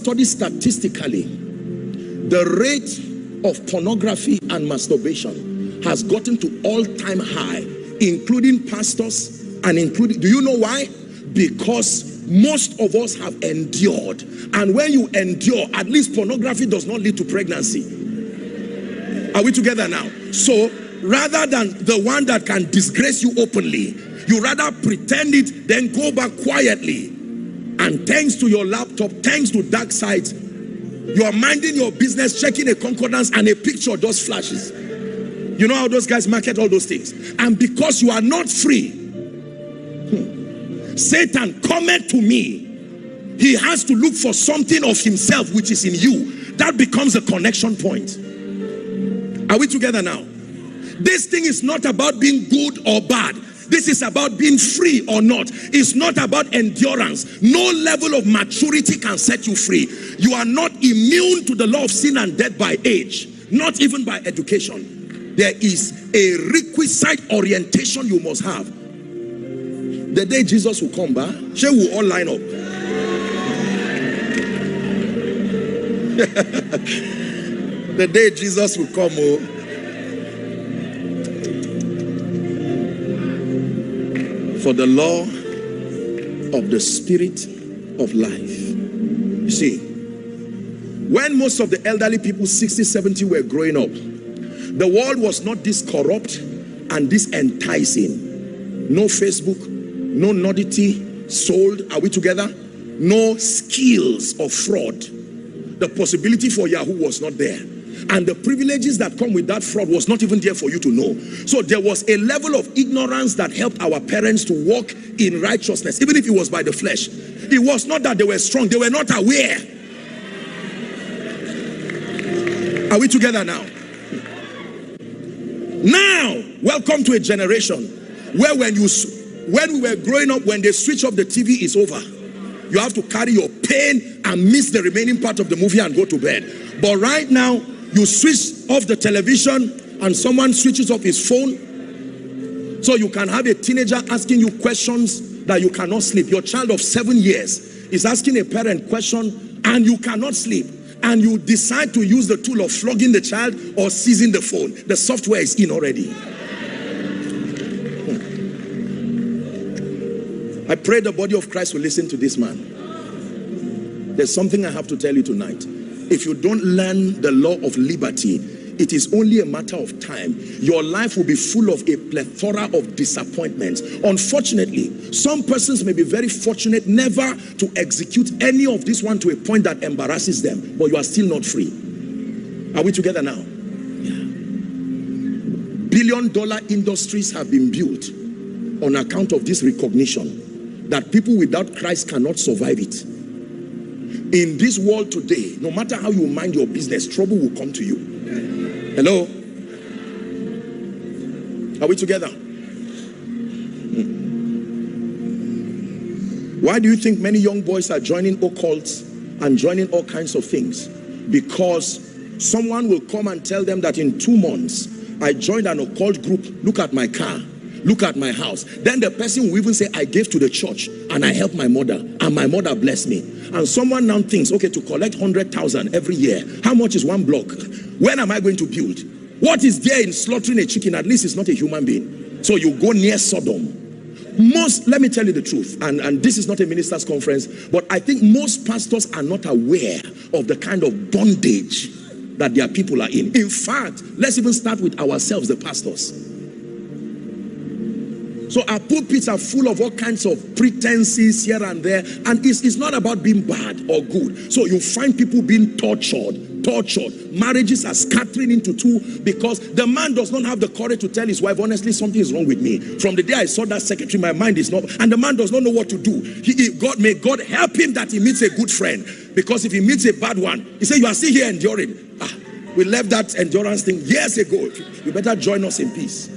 study statistically, the rate of pornography and masturbation has gotten to all-time high, including pastors and including, do you know why? Because most of us have endured, and when you endure, at least pornography does not lead to pregnancy. Are we together now? So rather than the one that can disgrace you openly, you rather pretend it, then go back quietly. And thanks to your laptop, thanks to dark sites, you are minding your business, checking a concordance, and a picture just flashes. You know how those guys market all those things? And because you are not free, Satan cometh to me. He has to look for something of himself which is in you. That becomes a connection point. Are we together now? This thing is not about being good or bad. This is about being free or not. It's not about endurance. No level of maturity can set you free. You are not immune to the law of sin and death by age, not even by education. There is a requisite orientation you must have. The day Jesus will come back, shall we all line up? The day Jesus will come, oh. For the law of the spirit of life. You see, when most of the elderly people, 60, 70, were growing up, the world was not this corrupt and this enticing. No Facebook, no nudity sold. Are we together? No skills of fraud. The possibility for Yahoo was not there. And the privileges that come with that fraud was not even there for you to know. So there was a level of ignorance that helped our parents to walk in righteousness, even if it was by the flesh. It was not that they were strong, they were not aware. Are we together now? Now, welcome to a generation where when we were growing up, when they switch off the TV, it's over. You have to carry your pain and miss the remaining part of the movie and go to bed. But right now, you switch off the television and someone switches off his phone, so you can have a teenager asking you questions that you cannot sleep. Your child of 7 years is asking a parent question and you cannot sleep, and you decide to use the tool of flogging the child or seizing the phone. The software is in already. I pray the body of Christ will listen to this man. There's something I have to tell you tonight. If you don't learn the law of liberty, it is only a matter of time. Your life will be full of a plethora of disappointments. Unfortunately, some persons may be very fortunate never to execute any of this one to a point that embarrasses them, but you are still not free. Are we together now? Yeah. Billion-dollar industries have been built on account of this recognition that people without Christ cannot survive it. In this world today, no matter how you mind your business, trouble will come to you. Hello? Are we together? Why do you think many young boys are joining occults and joining all kinds of things? Because someone will come and tell them that in 2 months, I joined an occult group. Look at my car. Look at my house. Then the person will even say, I gave to the church and I helped my mother and my mother blessed me. And someone now thinks, okay, to collect 100,000 every year, how much is 1 block? When am I going to build? What is there in slaughtering a chicken? At least it's not a human being. So you go near Sodom. Let me tell you the truth, and this is not a minister's conference, but I think most pastors are not aware of the kind of bondage that their people are in. In fact, let's even start with ourselves, the pastors. So our pulpits are full of all kinds of pretenses here and there, and it's not about being bad or good. So you find people being tortured. Marriages are scattering into two because the man does not have the courage to tell his wife, honestly, something is wrong with me. From the day I saw that secretary, my mind is not, and the man does not know what to do. May God help him that he meets a good friend, because if he meets a bad one, he says, you are still here enduring. We left that endurance thing years ago. You better join us in peace.